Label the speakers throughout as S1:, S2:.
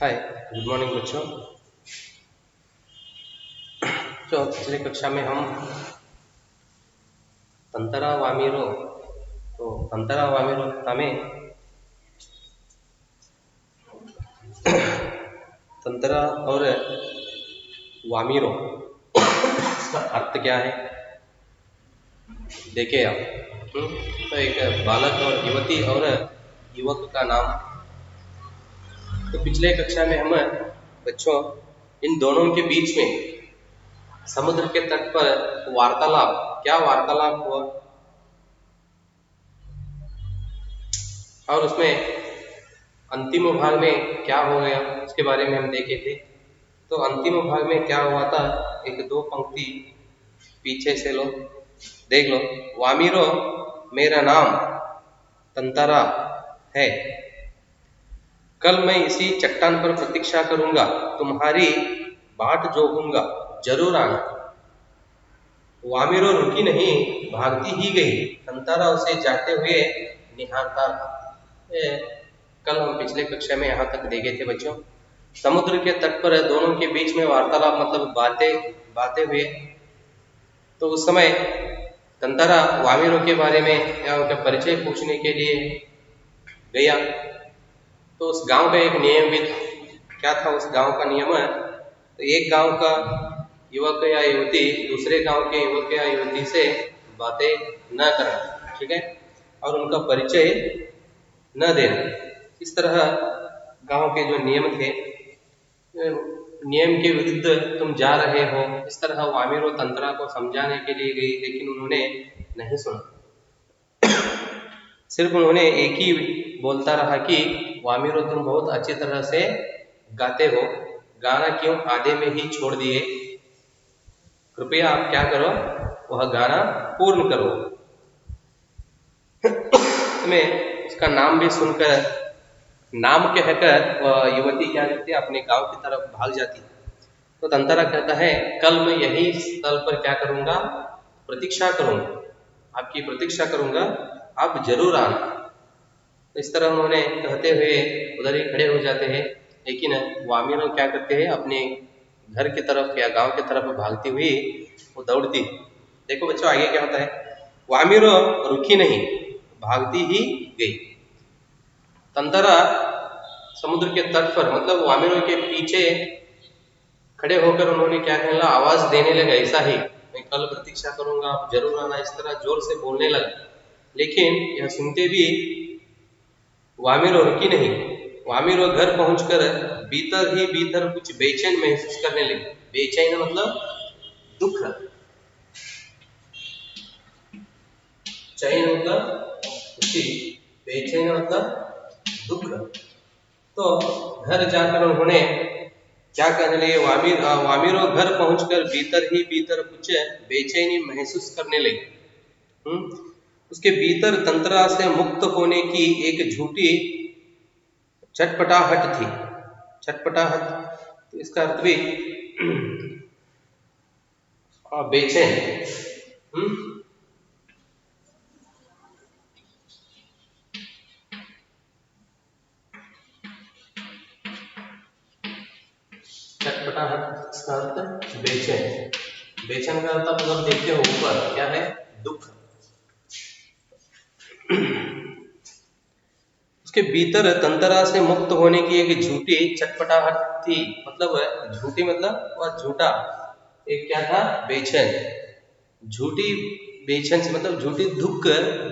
S1: हाय, good morning बच्चों। तो पिछली कक्षा में हम तंतरा वामिरो तंतरा वामिरो हमें तंतरा और वामिरो इसका अर्थ क्या है देखिए आप। तो एक बालक और युवती और युवक का नाम। तो पिछले कक्षा में हम बच्चों इन दोनों के बीच में समुद्र के तट पर क्या वार्तालाप हुआ और उसमें अंतिम भाग में क्या हो गया उसके बारे में हम देखे थे। तो अंतिम भाग में क्या हुआ था, एक दो पंक्ति पीछे से लो, देख लो। वामिरो मेरा नाम तंतरा है, कल मैं इसी चट्टान पर प्रतीक्षा करूंगा, तुम्हारी बाट जोहूंगा, जरूर आना। वामिरो रुकी नहीं, भागती ही गई। तंतरा उसे जाते हुए निहारता रहा। कल हम पिछले कक्षा में यहाँ तक देखे थे बच्चों। समुद्र के तट पर दोनों के बीच में वार्तालाप मतलब बातें हुए। तो उस समय तंतरा वामिरो के बारे में या उनका परिचय पूछने के लिए गया। तो उस गांव का एक नियम भी था। क्या था उस गांव का नियम? तो एक गांव का युवक या युवती दूसरे गांव के युवक या युवती से बातें न करना, ठीक है, और उनका परिचय न देना। इस तरह गांव के जो नियम थे, नियम के विरुद्ध तुम जा रहे हो, इस तरह वामिरो तंत्रा को समझाने के लिए गई, लेकिन उन्होंने नहीं सुना। सिर्फ उन्होंने एक ही बोलता रहा कि वामिरो तुम बहुत अच्छी तरह से गाते हो, गाना क्यों आधे में ही छोड़ दिए, कृपया आप क्या करो, वह गाना पूर्ण करो। तुम्हें उसका नाम भी सुनकर, नाम कहकर वह युवती क्या करती है, अपने गांव की तरफ भाग जाती है। तो तंतरा कहता है, कल मैं यही स्थल पर क्या करूंगा, प्रतीक्षा करूंगा, आपकी प्रतीक्षा करूंगा, आप जरूर आना। तो इस तरह उन्होंने कहते हुए उधर ही खड़े हो जाते हैं। लेकिन वामिरो क्या करते हैं, अपने घर की तरफ या गांव की तरफ भागती हुई वो दौड़ती। देखो बच्चों आगे क्या होता है, वामिरो रुकी नहीं, भागती ही गई। तंतरा समुद्र के तट पर मतलब वामिरो के पीछे खड़े होकर उन्होंने क्या कहना, आवाज देने लगा, ऐसा ही मैं कल प्रतीक्षा करूंगा, आप जरूर आना, इस तरह जोर से बोलने लगा। लेकिन यह सुनते भी वामिरो रुकी नहीं। वामिरो घर पहुंचकर भीतर ही भीतर कुछ बेचैन महसूस करने लगी। बेचैन मतलब दुख, चैन मतलब खुशी, बेचैन मतलब दुख। तो घर जाकर उन्होंने क्या कहने लगे, वामिरो घर पहुंचकर भीतर ही भीतर कुछ बेचैनी महसूस करने लगी। उसके भीतर तंत्रा से मुक्त होने की एक झूठी छटपटाहट थी। छटपटाहट तो इसका अर्थ भी बेचैन। छटपटाहट इसका अर्थ बेचैन। बेचैन का अर्थ मतलब देखते हो ऊपर क्या है, दुख। उसके भीतर तंतरा से मुक्त होने की एक झूठी छटपटाहट थी। मतलब झूठी मतलब वह झूठा, एक क्या था, बेचैन। झूठी बेचैन से मतलब झूठी दुख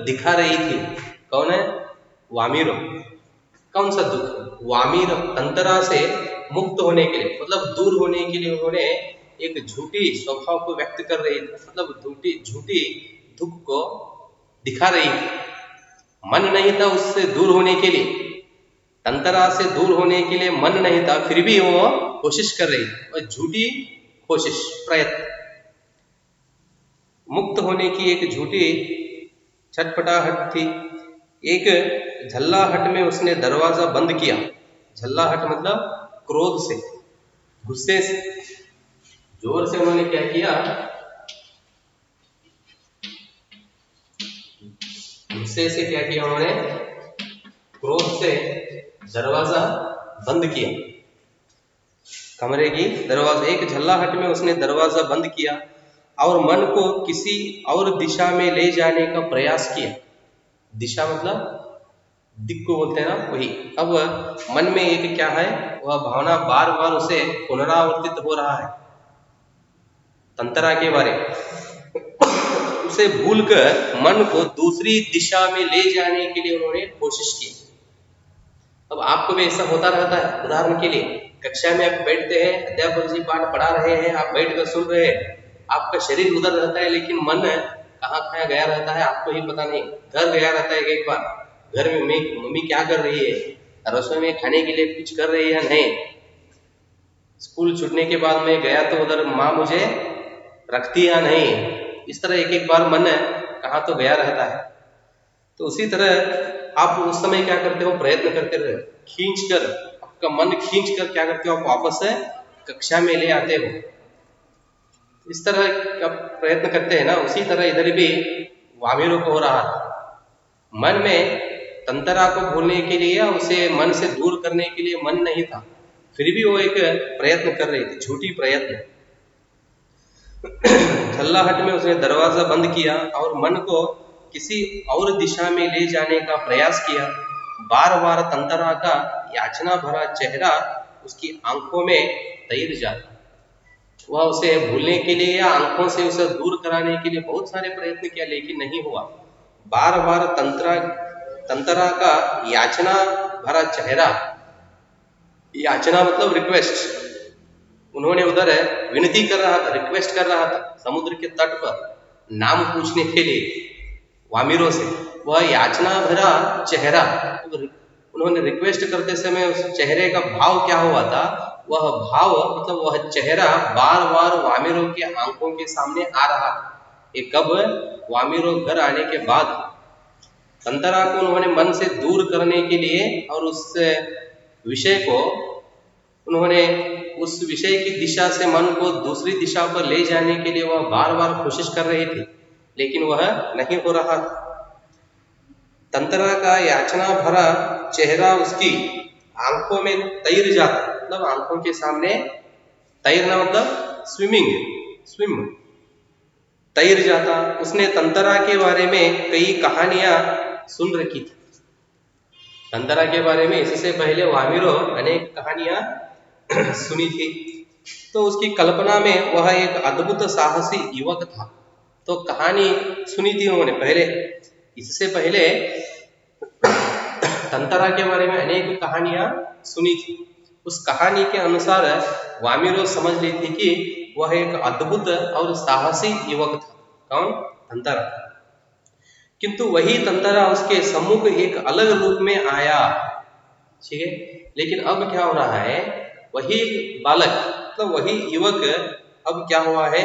S1: दिखा रही थी। कौन है, वामिरो। कौन सा दुख, वामिरो तंतरा से मुक्त होने के लिए मतलब दूर होने के लिए उन्होंने एक झूठी स्वभाव को व्यक्त कर रही थी, मतलब झूठी दुख को दिखा रही थी। मन नहीं था उससे दूर होने के लिए, तंतरा से दूर होने के लिए मन नहीं था, फिर भी वो कोशिश कर रही थी, और झूठी कोशिश, प्रयत्न। मुक्त होने की एक झूठी छटपटाहट थी। एक झल्लाहट में उसने दरवाजा बंद किया। झल्लाहट मतलब क्रोध से, गुस्से से, जोर से उन्होंने क्या किया, गुस्से से क्या किया उन्होंने, क्रोध से दरवाजा बंद किया। कमरे की दरवाजा, एक झल्लाहट में उसने दरवाजा बंद किया और मन को किसी और दिशा में ले जाने का प्रयास किया। दिशा मतलब दिक् को बोलते हैं ना, वही। अब मन में एक क्या है, वह भावना बार बार उसे पुनरावर्तित हो रहा है तंत्रा के बारे में। उसे भूलकर मन को दूसरी दिशा में ले जाने के लिए उन्होंने कोशिश की। अब आपको भी ऐसा होता रहता है। उदाहरण के लिए कक्षा में आप बैठते हैं, अध्यापक जी पाठ पढ़ा रहे हैं, आप बैठ कर सुन रहे हैं, आपका शरीर उधर रहता है लेकिन मन कहाँ कहाँ गया रहता है आपको ही पता नहीं। घर गया रहता है एक बार, घर में मम्मी क्या कर रही है, रसोई में खाने के लिए कुछ कर रही है नहीं। स्कूल छूटने के बाद मैं गया तो उधर माँ मुझे रखती या नहीं। इस तरह एक एक बार मन कहाँ तो गया रहता है। तो उसी तरह आप उस समय क्या करते हो, प्रयत्न करते रहे, खींच कर, आपका मन खींच कर क्या करते हो, आप वापस से कक्षा में ले आते हो। इस तरह का प्रयत्न करते हैं ना, उसी तरह इधर भी वामिरों को हो रहा था। मन में तंत्रा को भूलने के लिए, उसे मन से दूर करने के लिए मन नहीं था, फिर भी वो एक प्रयत्न कर रही थी, झूठी प्रयत्न। झल्लाहट में उसने दरवाजा बंद किया और मन को किसी और दिशा में ले जाने का प्रयास किया। बार बार तंत्रा का याचना भरा चेहरा उसकी आंखों में तैर जाता। वह उसे भूलने के लिए या आंखों से उसे दूर कराने के लिए बहुत सारे प्रयत्न किया लेकिन नहीं हुआ। बार बार तंत्रा का याचना भरा चेहरा, याचना मतलब रिक्वेस्ट, उन्होंने उधर विनती कर रहा था, रिक्वेस्ट कर रहा था समुद्र के तट पर नाम पूछने के लिए वामिरों से। वह याचना भरा चेहरा, उन्होंने रिक्वेस्ट करते समय उस चेहरे का भाव क्या हुआ था, वह भाव मतलब वह चेहरा बार बार वामिरों की आंखों के सामने आ रहा था। ये कब, वामिरों घर आने के बाद। तंत्रा को उन्होंने मन से दूर करने के लिए और उस विषय को, उन्होंने उस विषय की दिशा से मन को दूसरी दिशा पर ले जाने के लिए वह बार बार कोशिश कर रही थी लेकिन वह नहीं हो रहा था। तंत्रा का याचना भरा चेहरा उसकी आंखों में तैर जाता, मतलब आंखों के सामने, तैरना मतलब स्विमिंग, स्विम, तैर जाता। उसने तंत्रा के बारे में कई कहानियां सुन रखी थी। तंत्रा के बारे में इससे पहले वामिरों अनेक कहानियां सुनी थी। तो उसकी कल्पना में वह एक अद्भुत साहसी युवक था। तो कहानी सुनी थी उन्होंने पहले, इससे पहले तंत्रा के बारे में अनेक कहानियां सुनी थी। उस कहानी के अनुसार वामिरों समझ ली थी कि वह एक अद्भुत और साहसी युवक था। कौन? तंत्रा। किंतु वही तंत्रा उसके सम्मुख एक अलग रूप में आया, ठीक है। लेकिन अब क्या हो रहा है, वही बालक मतलब वही युवक अब क्या हुआ है,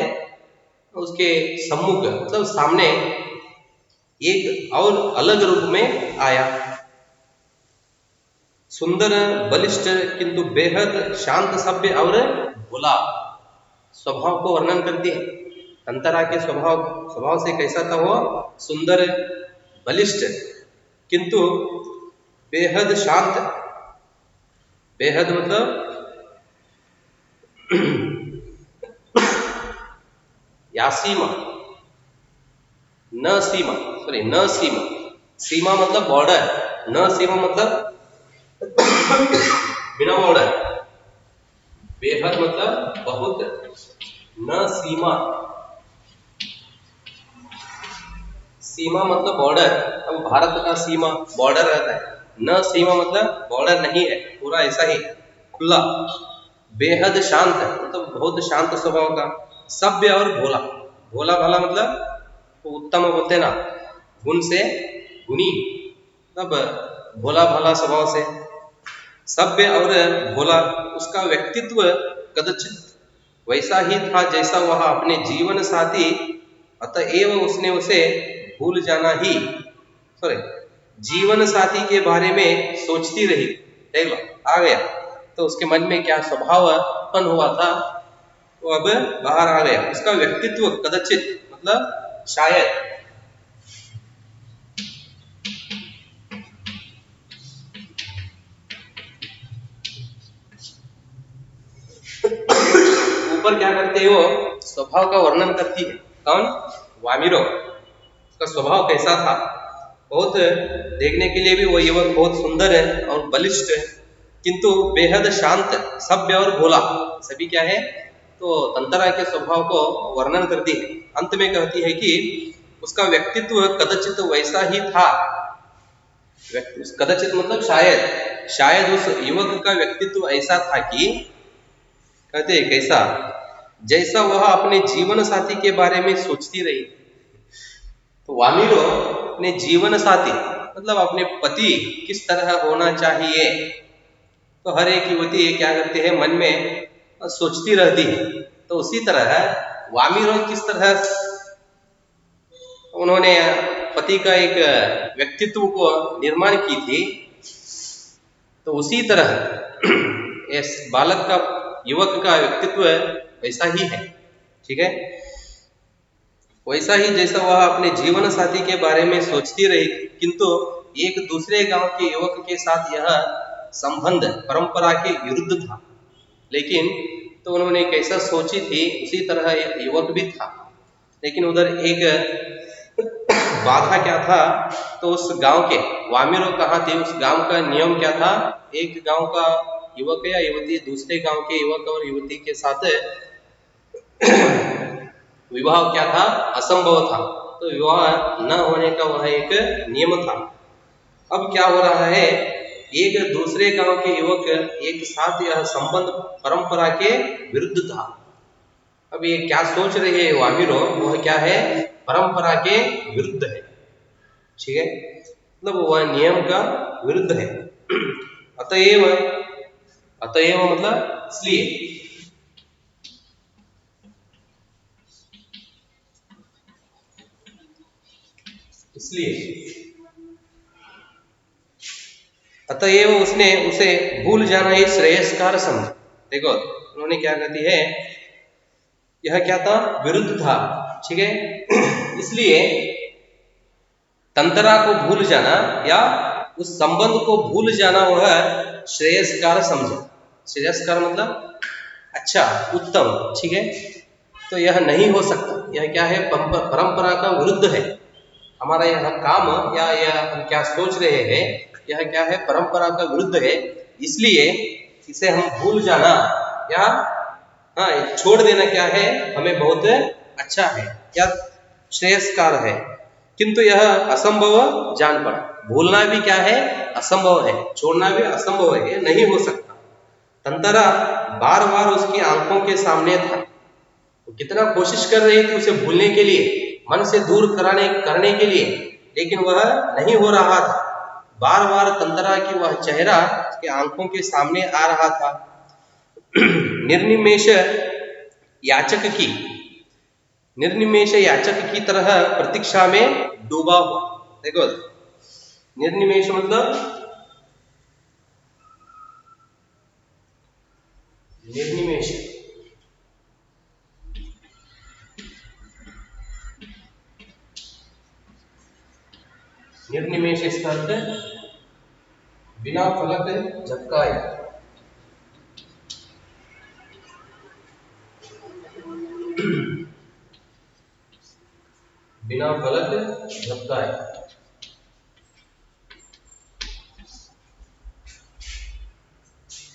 S1: उसके सम्मुख मतलब सामने एक और अलग रूप में आया। सुंदर, बलिष्ठ, किंतु बेहद शांत, सभ्य और भोला स्वभाव को वर्णन करती है। तंत्रा के स्वभाव से कैसा था वो? सुंदर, बलिष्ठ, किंतु बेहद शांत। बेहद मतलब या सीमा, न सीमा, सॉरी न सीमा, सीमा मतलब बॉर्डर, न सीमा मतलब बिना बॉर्डर। बेहद मतलब बहुत, न सीमा, सीमा मतलब बॉर्डर। अब भारत का सीमा बॉर्डर रहता है, न सीमा मतलब बॉर्डर नहीं है, पूरा ऐसा ही खुला। बेहद शांत मतलब बहुत शांत स्वभाव का। सभ्य और भोला, भोला भाला मतलब तो उत्तम बोलते ना, गुण से गुणी, तब भोला भाला स्वभाव से। सभ्य और भोला, उसका व्यक्तित्व कदाचित वैसा ही था जैसा वह अपने जीवन साथी, अतएव उसने उसे भूल जाना ही, सॉरी, जीवन साथी के बारे में सोचती रही। देख लो, आ गया। तो उसके मन में क्या स्वभाव उत्पन्न हुआ था वो अब बाहर आ गया। उसका व्यक्तित्व कदाचित मतलब शायद, ऊपर क्या करते हैं, वो स्वभाव का वर्णन करती है। कौन? वामिरो। उसका स्वभाव कैसा था? बहुत देखने के लिए भी वो युवक बहुत सुंदर है और बलिष्ठ है, किंतु बेहद शांत, सभ्य और भोला। सभी क्या है? तो तंतरा के स्वभाव को वर्णन करती है। अंत में कहती है कि उसका व्यक्तित्व कदाचित वैसा ही था। कदाचित मतलब शायद उस युवक का व्यक्तित्व ऐसा था कि, कहते हैं कैसा, जैसा वह अपने जीवन साथी के बारे में सोचती रही। तो वामिरो अपने जीवन साथी मतलब अपने पति किस तरह होना चाहिए, तो हर एक युवती ये क्या करती है, मन में सोचती रहती है। तो उसी तरह वामिरो किस तरह उन्होंने पति का एक व्यक्तित्व को निर्माण की थी, तो उसी तरह इस बालक का, युवक का व्यक्तित्व वैसा ही है। ठीक है, वैसा ही जैसा वह अपने जीवन साथी के बारे में सोचती रही, किंतु एक दूसरे गांव के युवक के साथ यह संबंध परंपरा के विरुद्ध था। लेकिन तो उन्होंने कैसा सोची थी, उसी तरह युवक भी था। लेकिन उधर एक बाधा क्या था, तो उस गांव के वामिरो कहाँ थे, उस गांव का नियम क्या था, एक गांव का युवक या युवती दूसरे गांव के युवक और युवती के साथ विवाह क्या था, असंभव था। तो विवाह न होने का वह एक नियम था। अब क्या हो रहा है, एक दूसरे गांव के युवक एक साथ, यह संबंध परंपरा के विरुद्ध था। अब ये क्या सोच रहे हैं वामिरो, वह क्या है, परंपरा के विरुद्ध है। ठीक है, मतलब वह नियम का विरुद्ध है। अतएव मतलब इसलिए अतएव उसने उसे भूल जाना ही श्रेयस्कार समझा। देखो उन्होंने क्या कहती है, यह क्या था, विरुद्ध था। ठीक है, इसलिए तंत्रा को भूल जाना या उस संबंध को भूल जाना वह श्रेयस्कार समझा। श्रेयस्कार मतलब अच्छा, उत्तम। ठीक है, तो यह नहीं हो सकता, यह क्या है, परंपरा का विरुद्ध है। हमारा यह काम या यह हम क्या सोच रहे हैं, यह क्या है, परंपरा का विरुद्ध है। इसलिए इसे हम भूल जाना या छोड़ देना क्या है, हमें बहुत अच्छा है या श्रेयस्कार है। किंतु यह असंभव जान पड़ा। भूलना भी क्या है, असंभव है, छोड़ना भी असंभव है, यह नहीं हो सकता। तंतरा बार बार उसकी आंखों के सामने था। वो कितना कोशिश कर रही थी उसे भूलने के लिए, मन से दूर करने के लिए, लेकिन वह नहीं हो रहा था। बार बार तंतरा की वह चेहरा उसके आंखों के सामने आ रहा था। निर्निमेष याचक की तरह प्रतीक्षा में डूबा हुआ। देखो निर्निमेष मतलब निर्निमेष इसका अर्थ बिना फलक झपकाए। बिना फलक झपकाए।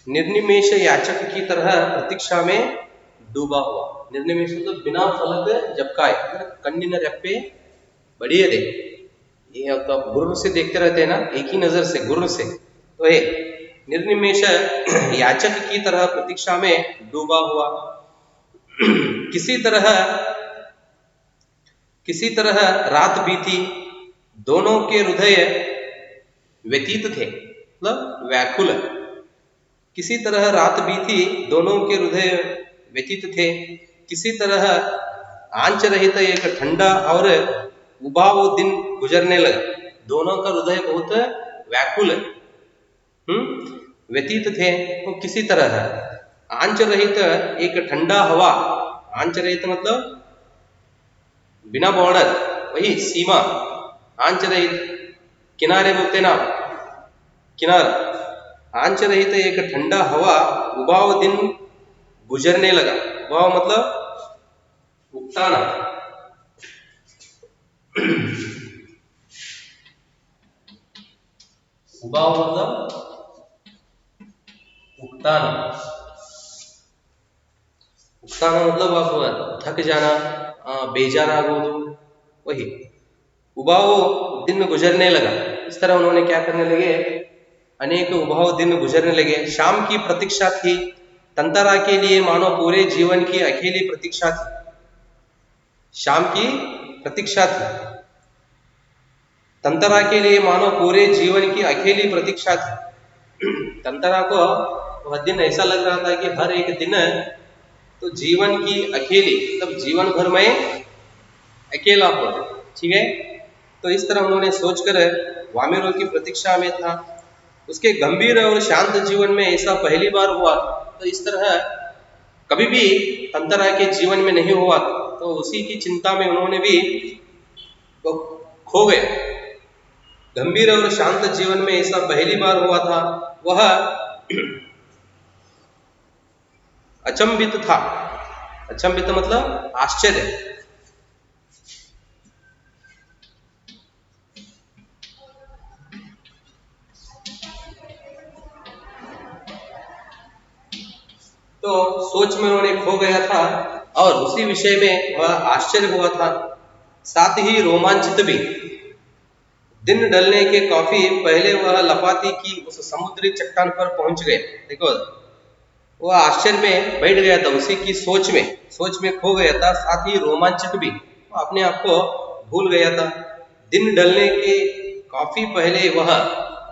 S1: निर्निमेष याचक की तरह प्रतीक्षा में डूबा हुआ। निर्निमेष मतलब बिना फलक झपकाए, कन्निन रेप्पे बड़ियदे। ये तो आप गुर्र से देखते रहते हैं ना, एक ही नजर से, गुर्र से। तो ये निर्निमेष याचक की तरह प्रतीक्षा में डूबा हुआ। किसी तरह रात बीती, दोनों के हृदय व्यतीत थे, मतलब व्याकुल। किसी तरह रात बीती, दोनों के हृदय व्यतीत थे। किसी तरह आंच रहित एक ठंडा और उबा वो दिन गुजरने लगा। दोनों का हृदय बहुत व्याकुल व्यतीत थे। तो किसी तरह आंच रहित एक ठंडा हवा, आंच रहित मतलब बिना बॉर्डर, वही सीमा, आंच रहित, किनारे बोलते ना, किनारा, आंच रहित एक ठंडा हवा उबाव दिन गुजरने लगा। वह मतलब उकताना। उबाव मतलब उकताना। उकताना मतलब आप थक जाना, बेजार आगोदू, वही उबाव दिन गुजरने लगा। इस तरह उन्होंने क्या करने लगे, अनेक उबाव दिन गुजरने लगे। शाम की प्रतीक्षा थी तंतरा के लिए मानो पूरे जीवन की अकेली प्रतीक्षा थी। शाम की प्रतीक्षा थी तंतरा के लिए मानो पूरे जीवन की अकेली प्रतीक्षा थी। तंतरा को वह दिन ऐसा लग रहा था कि हर एक दिन तो जीवन की अकेली, मतलब जीवन भर में अकेला हो, ठीक है। तो इस तरह उन्होंने सोचकर वामिरो की प्रतीक्षा में था। उसके गंभीर और शांत जीवन में ऐसा पहली बार हुआ। तो इस तरह कभी भी तंतरा के जीवन में नहीं हुआ। तो उसी की चिंता में उन्होंने भी वो खो गए। गंभीर और शांत जीवन में ऐसा पहली बार हुआ था। वह अचंभित था। अचंभित मतलब आश्चर्य। तो सोच में उन्होंने खो गया था और उसी विषय में वह आश्चर्य हुआ था, साथ ही रोमांचित भी। दिन ढलने के काफी पहले वह लपाती की उस समुद्री चट्टान पर पहुंच गए। देखो, वह आश्चर्य में बैठ गया था, उसी की सोच में खो गया था, साथ ही रोमांचित भी, अपने आप को भूल गया था। दिन ढलने के काफी पहले वह,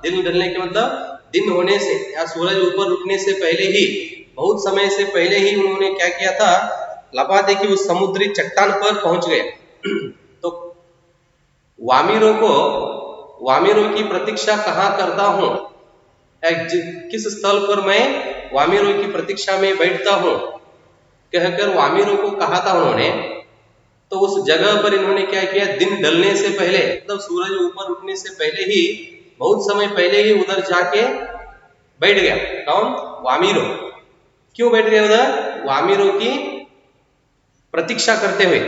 S1: दिन ढलने के मतलब दिन होने से या सूरज ऊपर उठने से पहले ही, बहुत समय से पहले ही उन्होंने क्या किया था, लपाते की उस समुद्री चट्टान पर पहुंच गए। तो वामिरो की प्रतीक्षा कहाँ करता हूँ, किस स्थल पर मैं वामिरो की प्रतीक्षा में बैठता हूँ, कहकर वामिरो को कहा था उन्होंने। तो उस जगह पर इन्होंने क्या किया, दिन ढलने से पहले, मतलब सूरज ऊपर उठने से पहले ही, बहुत समय पहले ही उधर जाके बैठ गया। कौन? वामिरो। क्यों बैठ गया उधर? वामिरो की प्रतीक्षा करते हुए,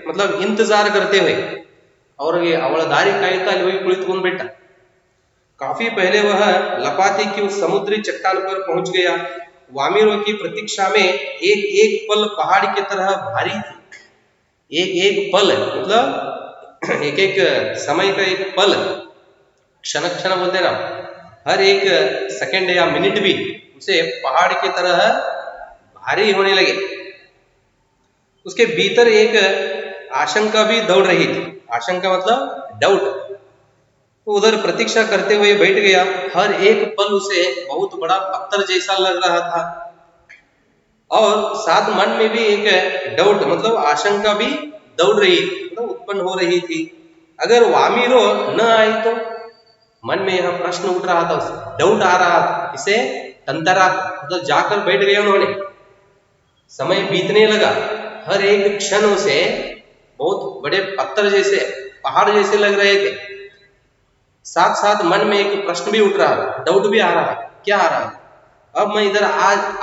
S1: मतलब इंतजार करते हुए। और ये ಅವಳ ದಾರಿ ಕಾಯುತ್ತಾ ಅಲ್ಲಿ ಹೋಗಿ ಕುಳಿತುಕೊಂಡು ಬಿಟ್ಟ। काफी पहले वह लपाती की उस समुद्री चट्टान पर पहुंच गया। वामिरो की प्रतीक्षा में एक एक पल पहाड़ की तरह भारी थी। एक एक पल मतलब एक एक समय का एक पल, क्षण क्षण बोलते ना, हर एक सेकंड या मिनट भी उसे पहाड़ की तरह भारी होने लगे। उसके भीतर एक आशंका भी दौड़ रही थी। आशंका मतलब डाउट। तो उधर प्रतीक्षा करते हुए बैठ गया। हर एक पल उसे बहुत बड़ा पत्थर जैसा लग रहा था और साथ मन में भी एक डाउट मतलब आशंका भी दौड़ रही थी, मतलब उत्पन्न हो रही थी। अगर वामिरो न आई तो, मन में यह प्रश्न उठ रहा था, डाउट आ रहा था। इसे तंतरा मतलब जाकर बैठ गए उन्होंने। समय बीतने लगा, हर एक क्षण उसे बहुत बड़े पत्थर जैसे, पहाड़ जैसे लग रहे थे। साथ साथ मन में एक प्रश्न भी उठ रहा था, डाउट भी आ रहा है, क्या आ रहा है, अब मैं इधर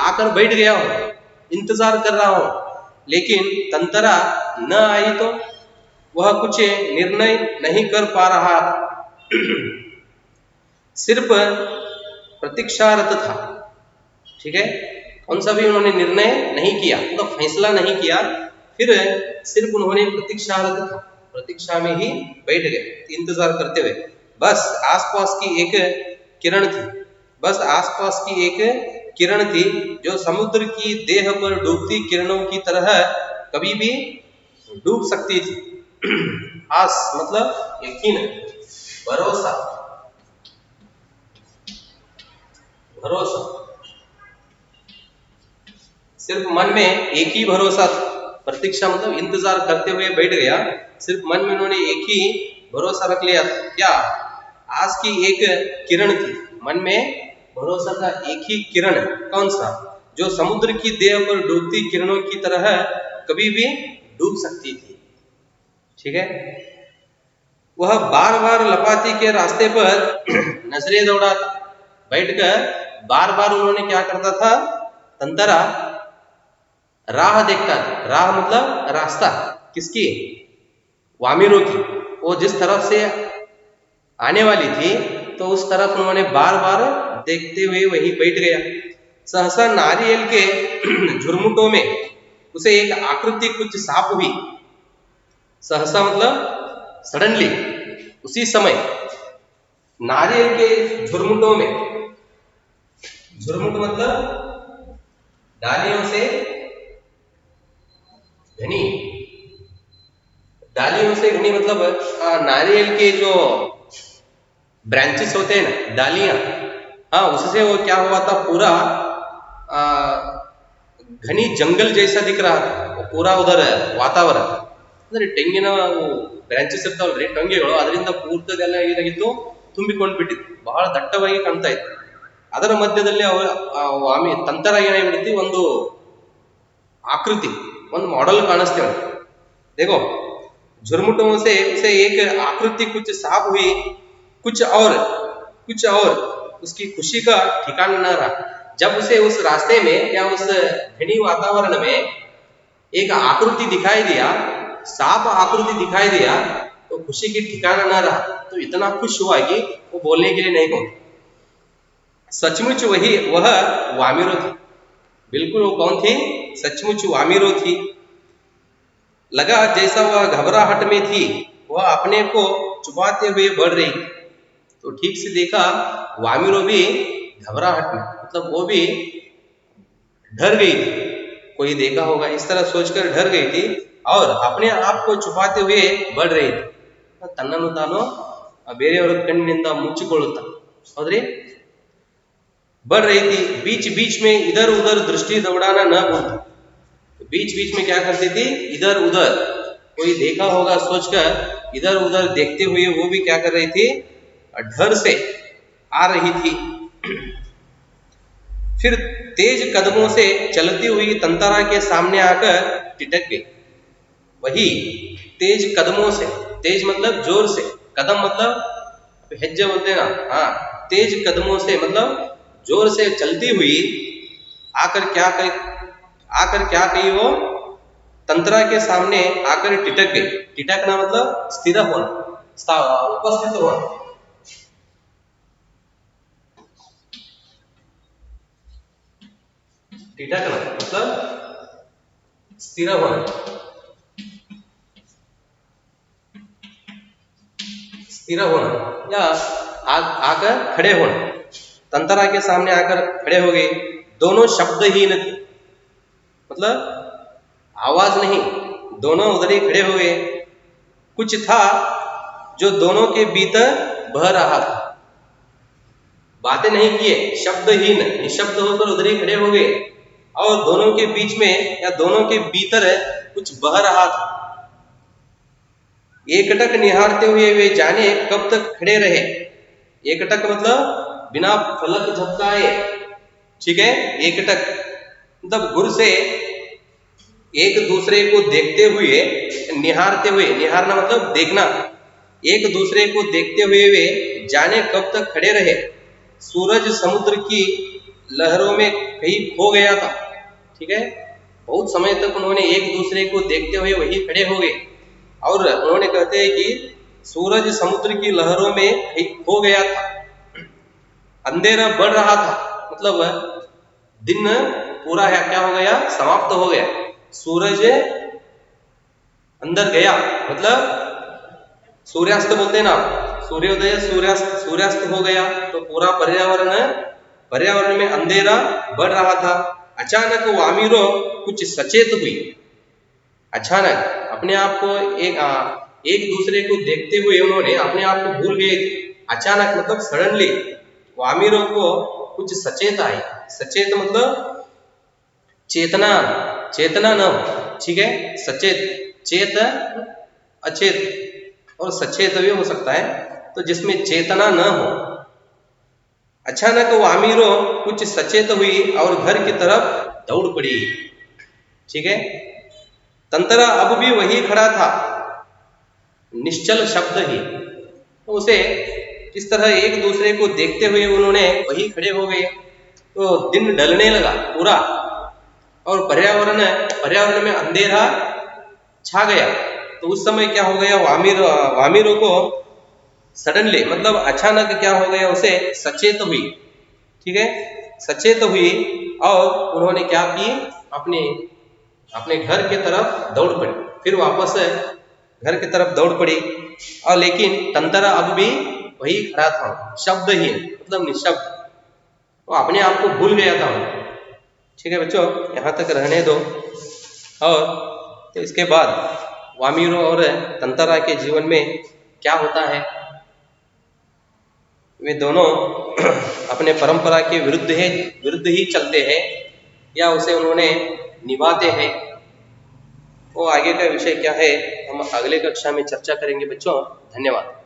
S1: आकर बैठ गया हूं, इंतजार कर रहा हूं, लेकिन तंतरा न आई तो। वह कुछ निर्णय नहीं कर पा रहा था, सिर्फ प्रतीक्षारत था। ठीक है, कौन सा भी उन्होंने निर्णय नहीं किया, मतलब फैसला नहीं किया, फिर सिर्फ उन्होंने प्रतीक्षारत था, प्रतीक्षा में ही बैठ गए इंतजार करते हुए। बस आसपास की एक किरण थी, बस आसपास की एक किरण थी जो समुद्र की देह पर डूबती किरणों की तरह कभी भी डूब सकती थी। आस मतलब यकीन, भरोसा, भरोसा, सिर्फ मन में एक ही भरोसा था। प्रतीक्षा मतलब इंतजार करते हुए बैठ गया, सिर्फ मन में उन्होंने एक ही भरोसा रख लिया था। क्या? आस की एक किरण थी, मन में भरोसा था एक ही किरण। कौन सा? जो समुद्र की देह पर डूबती किरणों की तरह कभी भी डूब सकती थी। ठीक है, वह बार बार लपाती के रास्ते पर नजरें दौड़ाता, बैठकर बार बार उन्होंने क्या करता था, तंतरा राह देखता था। राह मतलब रास्ता, किसकी? वामिरों की। वो जिस तरफ से आने वाली थी तो उस तरफ उन्होंने बार बार देखते हुए वहीं बैठ गया। सहसा नारियल के झुरमुटों में उसे एक आकृति कुछ साफ हुई। सहसा मतलब सडनली, उसी समय नारियल के झुरमुटों में, झुरमुट मतलब डालियों से घनी, डालियों से घनी मतलब नारियल के जो ब्रांचेस होते हैं ना, डालियां, हाँ, उससे वो क्या हुआ था, पूरा घनी जंगल जैसा दिख रहा था वो पूरा उधर वातावरण। ಅಂದ್ರೆ ತೆಂಗಿನ ಬ್ರಾಂಚಸ್ ಇರ್ತಾವಲ್ರಿ, ಟೊಂಗೆಗಳು, ಅದರಿಂದ ಪೂರ್ತಿದೆಲ್ಲ ಏನಾಗಿತ್ತು, ತುಂಬಿಕೊಂಡ್ಬಿಟ್ಟಿತ್ತು, ಬಹಳ ದಟ್ಟವಾಗಿ ಕಾಣ್ತಾ ಇತ್ತು. ಅದರ ಮಧ್ಯದಲ್ಲಿ ವಾಮಿ ತಂತರ ಏನಾಗ್ಬಿಡುತ್ತೆ, ಒಂದು आकृति, ಒಂದು मॉडल ಕಾಣಿಸ್ತೇವೆ. देखो झुरमुटों से उसे एक आकृति कुछ साफ हुई, कुछ और उसकी खुशी का ठिकाना न रहा. जब उसे उस रास्ते में या उस घनी वातावरण में एक आकृति दिखाई दिया, साफ आकृति दिखाई दिया, तो खुशी की ठिकाना न रहा. तो इतना खुश हुआ कि वो बोलने के लिए नहीं पहुंचा. सचमुच वह वामिरो थी. बिल्कुल वो कौन थी? सचमुच वामिरो थी. लगा जैसा वह घबराहट में थी, वह अपने को छुपाते हुए बढ़ रही. तो ठीक से देखा, वामिरो भी घबराहट में, मतलब वो भी डर गई थी. कोई देखा होगा इस तरह सोचकर डर गई थी और अपने आप को छुपाते हुए बढ़ रही थी. ತನ್ನನ್ನು ತಾನು ಬೇರೆಯವರ ಕಣ್ಣಿನಿಂದ ಮುಚ್ಚಿಕೊಳ್ಳುತ್ತಾ, ಹೌದ್ರಿ, बढ़ रही थी. बीच बीच में इधर उधर दृष्टि दौड़ाना न भूलती. बीच बीच में क्या करती थी? इधर उधर, कोई देखा होगा सोचकर इधर उधर देखते हुए वो भी क्या कर रही थी? डर से आ रही थी. फिर तेज कदमों से चलती हुई तंतरा के सामने आकर टिटक गई. वही तेज कदमों से, तेज मतलब जोर से, कदम मतलब हेज्जे बोलते हैं ना, हाँ, तेज कदमों से मतलब जोर से चलती हुई आकर क्या कही वो? तंत्रा के सामने आकर टिटक गई. टिटकना मतलब स्थिर होना, उपस्थित होना. टिटकना मतलब स्थिर होना, स्थिर होना या आकर खड़े होना. तंत्रा के सामने आकर खड़े हो गए. दोनों शब्दहीन थे, मतलब आवाज नहीं, दोनों उधर ही खड़े हो गए. कुछ था जो दोनों के भीतर बह रहा था. बातें नहीं किए, शब्दहीन, निशब्द होकर उधर ही खड़े हो गए और दोनों के बीच में या दोनों के भीतर कुछ बह रहा था. एकटक निहारते हुए वे जाने कब तक खड़े रहे. एकटक मतलब बिना फलक झपकाए, ठीक है. एकटक मतलब गुर से एक दूसरे को देखते हुए, निहारते हुए, निहारना मतलब देखना, एक दूसरे को देखते हुए वे जाने कब तक खड़े रहे. सूरज समुद्र की लहरों में कहीं खो गया था, ठीक है. बहुत समय तक उन्होंने एक दूसरे को देखते हुए वही खड़े हो गए और उन्होंने कहते हैं कि सूरज समुद्र की लहरों में कहीं खो गया था. अंधेरा बढ़ रहा था, मतलब दिन पूरा है क्या हो गया? समाप्त हो गया. सूरज अंदर गया मतलब सूर्यास्त बोलते हैं ना, सूर्योदय सूर्यास्त हो गया. तो पूरा पर्यावरण में अंधेरा बढ़ रहा था. अचानक वामिरो कुछ सचेत हुई. अचानक अपने आप को एक दूसरे को देखते हुए उन्होंने अपने आप को भूल गए थे. अचानक मतलब सडनली वामिरो को कुछ सचेत आई. सचेत मतलब चेतना, चेतना न हो, ठीक है. सचेत, चेत अचेत और सचेत भी हो सकता है, तो जिसमें चेतना न हो. अचानक वामिरो कुछ सचेत हुई और घर की तरफ दौड़ पड़ी, ठीक है. तंत्रा अब भी वही खड़ा था, निश्चल शब्द ही. तो उसे किस तरह एक दूसरे को देखते हुए उन्होंने वही खड़े हो गए. तो दिन ढलने लगा पूरा. और पर्यावरण में अंधेरा छा गया। तो उस समय क्या हो गया, वामिरों को सडनली मतलब अचानक क्या हो गया, उसे सचेत हुई, ठीक है, सचेत हुई और उन्होंने क्या की, अपने अपने घर के तरफ दौड़ पड़ी, फिर वापस घर की तरफ दौड़ पड़ी। और लेकिन तंतरा अब भी वही खड़ा था, शब्दहीन मतलब निशब्द, वो अपने आप को भूल गया था। ठीक है बच्चों, यहाँ तक रहने दो। और तो इसके बाद वामिरो और तंतरा के जीवन में क्या होता है, वे दोनों अपने परंपरा के विरुद्ध ही चलते हैं या उसे उन्होंने निभाते हैं। वो आगे का विषय क्या है हम अगले कक्षा में चर्चा करेंगे बच्चों। धन्यवाद।